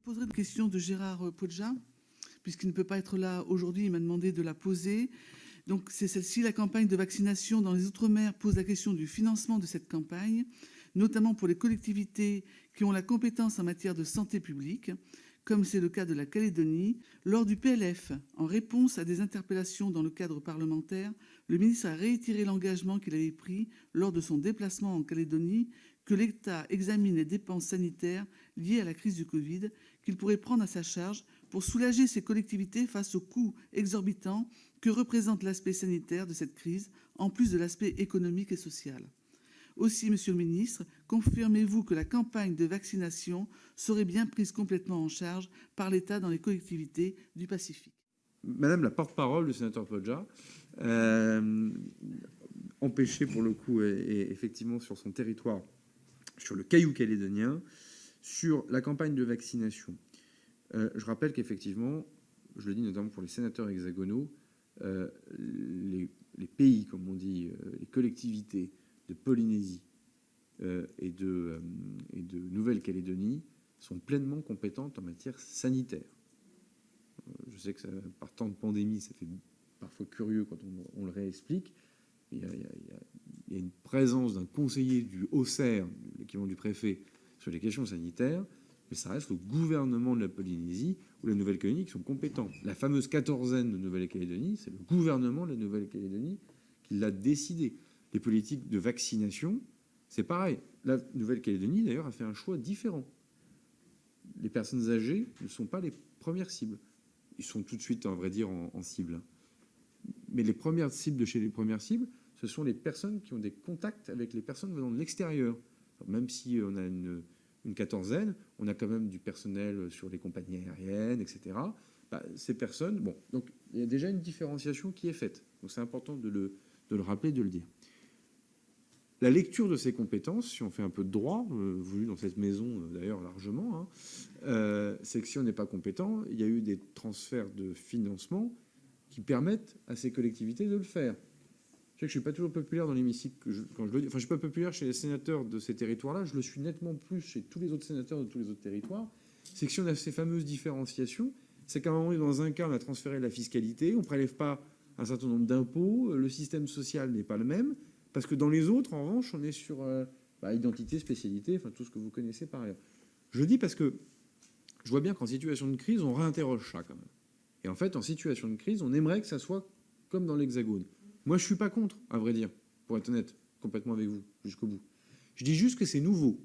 poserai une question de Gérard Podja, puisqu'il ne peut pas être là aujourd'hui. Il m'a demandé de la poser. Donc, c'est celle-ci. La campagne de vaccination dans les Outre-mer pose la question du financement de cette campagne, notamment pour les collectivités qui ont la compétence en matière de santé publique, comme c'est le cas de la Calédonie. Lors du PLF, en réponse à des interpellations dans le cadre parlementaire, le ministre a réitéré l'engagement qu'il avait pris lors de son déplacement en Calédonie que l'État examine les dépenses sanitaires liées à la crise du Covid qu'il pourrait prendre à sa charge pour soulager ces collectivités face aux coûts exorbitants que représente l'aspect sanitaire de cette crise, en plus de l'aspect économique et social. Aussi, Monsieur le ministre, confirmez-vous que la campagne de vaccination serait bien prise complètement en charge par l'État dans les collectivités du Pacifique? Madame la porte-parole du sénateur Podja, empêchée pour le coup, et effectivement sur son territoire, sur le caillou calédonien, sur la campagne de vaccination. Je rappelle qu'effectivement, je le dis notamment pour les sénateurs hexagonaux, les pays, comme on dit, les collectivités de Polynésie et de Nouvelle-Calédonie sont pleinement compétentes en matière sanitaire. Je sais que par temps de pandémie, ça fait parfois curieux quand on le réexplique. Il y a une présence d'un conseiller du Haut-Serre, l'équivalent du préfet, sur les questions sanitaires, mais ça reste le gouvernement de la Polynésie ou la Nouvelle-Calédonie qui sont compétents. La fameuse quatorzaine de Nouvelle-Calédonie, c'est le gouvernement de la Nouvelle-Calédonie qui l'a décidé. Les politiques de vaccination, c'est pareil. La Nouvelle-Calédonie, d'ailleurs, a fait un choix différent. Les personnes âgées ne sont pas les premières cibles. Ils sont tout de suite, à vrai dire, en cible. Mais les premières cibles de chez les premières cibles, ce sont les personnes qui ont des contacts avec les personnes venant de l'extérieur. Même si on a une quatorzaine, on a quand même du personnel sur les compagnies aériennes, etc. Ces personnes, bon, donc il y a déjà une différenciation qui est faite. Donc c'est important de le rappeler, de le dire. La lecture de ces compétences, si on fait un peu de droit, voulu dans cette maison d'ailleurs largement, c'est que si on n'est pas compétent, il y a eu des transferts de financement qui permettent à ces collectivités de le faire. Je sais que je ne suis pas toujours populaire dans l'hémicycle quand je le dis. Enfin, je ne suis pas populaire chez les sénateurs de ces territoires-là. Je le suis nettement plus chez tous les autres sénateurs de tous les autres territoires. C'est que si on a ces fameuses différenciations, c'est qu'à un moment donné, dans un cas, on a transféré la fiscalité, on ne prélève pas un certain nombre d'impôts, le système social n'est pas le même, parce que dans les autres, en revanche, on est sur identité, spécialité, enfin tout ce que vous connaissez par ailleurs. Je le dis parce que je vois bien qu'en situation de crise, on réinterroge ça quand même. Et en fait, en situation de crise, on aimerait que ça soit comme dans l'Hexagone. Moi, je ne suis pas contre, à vrai dire, pour être honnête, complètement avec vous, jusqu'au bout. Je dis juste que c'est nouveau.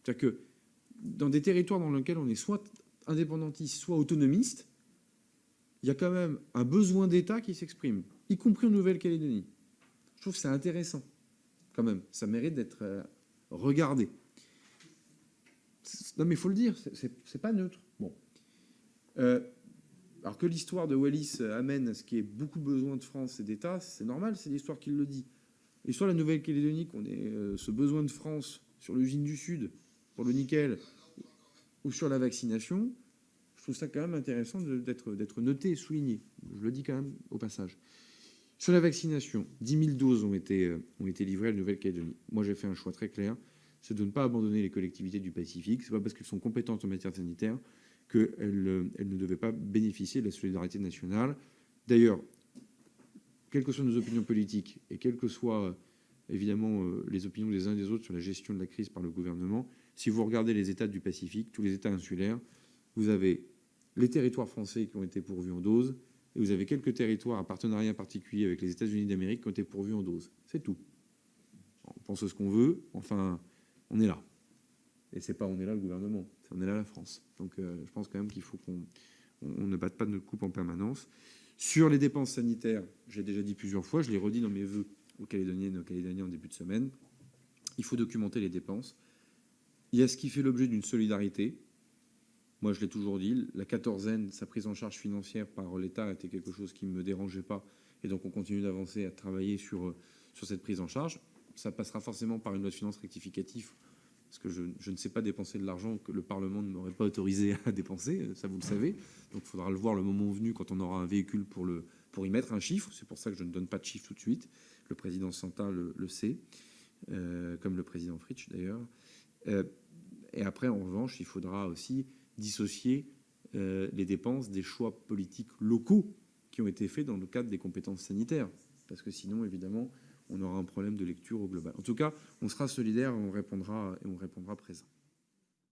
C'est-à-dire que dans des territoires dans lesquels on est soit indépendantiste, soit autonomiste, il y a quand même un besoin d'État qui s'exprime, y compris en Nouvelle-Calédonie. Je trouve que c'est intéressant, quand même. Ça mérite d'être regardé. Non, mais il faut le dire, c'est pas neutre. Bon. Alors que l'histoire de Wallis amène à ce qu'il y ait beaucoup besoin de France et d'État, c'est normal, c'est l'histoire qui le dit. L'histoire de la Nouvelle-Calédonie, qu'on ait ce besoin de France sur l'usine du Sud, pour le nickel, ou sur la vaccination, je trouve ça quand même intéressant d'être noté et souligné. Je le dis quand même au passage. Sur la vaccination, 10 000 doses ont été livrées à la Nouvelle-Calédonie. Moi, j'ai fait un choix très clair, c'est de ne pas abandonner les collectivités du Pacifique. C'est pas parce qu'elles sont compétentes en matière sanitaire qu'elles ne devaient pas bénéficier de la solidarité nationale. D'ailleurs, quelles que soient nos opinions politiques et quelles que soient évidemment les opinions des uns et des autres sur la gestion de la crise par le gouvernement, si vous regardez les États du Pacifique, tous les États insulaires, vous avez les territoires français qui ont été pourvus en doses et vous avez quelques territoires à partenariat particulier avec les États-Unis d'Amérique qui ont été pourvus en doses. C'est tout. On pense ce qu'on veut, enfin, on est là. Et c'est pas on est là le gouvernement, c'est on est là la France. Donc je pense quand même qu'il faut qu'on ne batte pas de notre coupe en permanence. Sur les dépenses sanitaires, j'ai déjà dit plusieurs fois, je l'ai redit dans mes vœux aux Calédoniennes et aux Calédoniens en début de semaine, il faut documenter les dépenses. Il y a ce qui fait l'objet d'une solidarité. Moi, je l'ai toujours dit, la quatorzaine, sa prise en charge financière par l'État était quelque chose qui ne me dérangeait pas. Et donc, on continue d'avancer, à travailler sur cette prise en charge. Ça passera forcément par une loi de finances rectificative, parce que je ne sais pas dépenser de l'argent que le Parlement ne m'aurait pas autorisé à dépenser, ça vous le savez. Donc il faudra le voir le moment venu quand on aura un véhicule pour y mettre un chiffre. C'est pour ça que je ne donne pas de chiffre tout de suite. Le président Santa le sait, comme le président Fritsch d'ailleurs. Et après, en revanche, il faudra aussi dissocier les dépenses des choix politiques locaux qui ont été faits dans le cadre des compétences sanitaires. Parce que sinon, évidemment, on aura un problème de lecture au global. En tout cas, on sera solidaire et on répondra présent.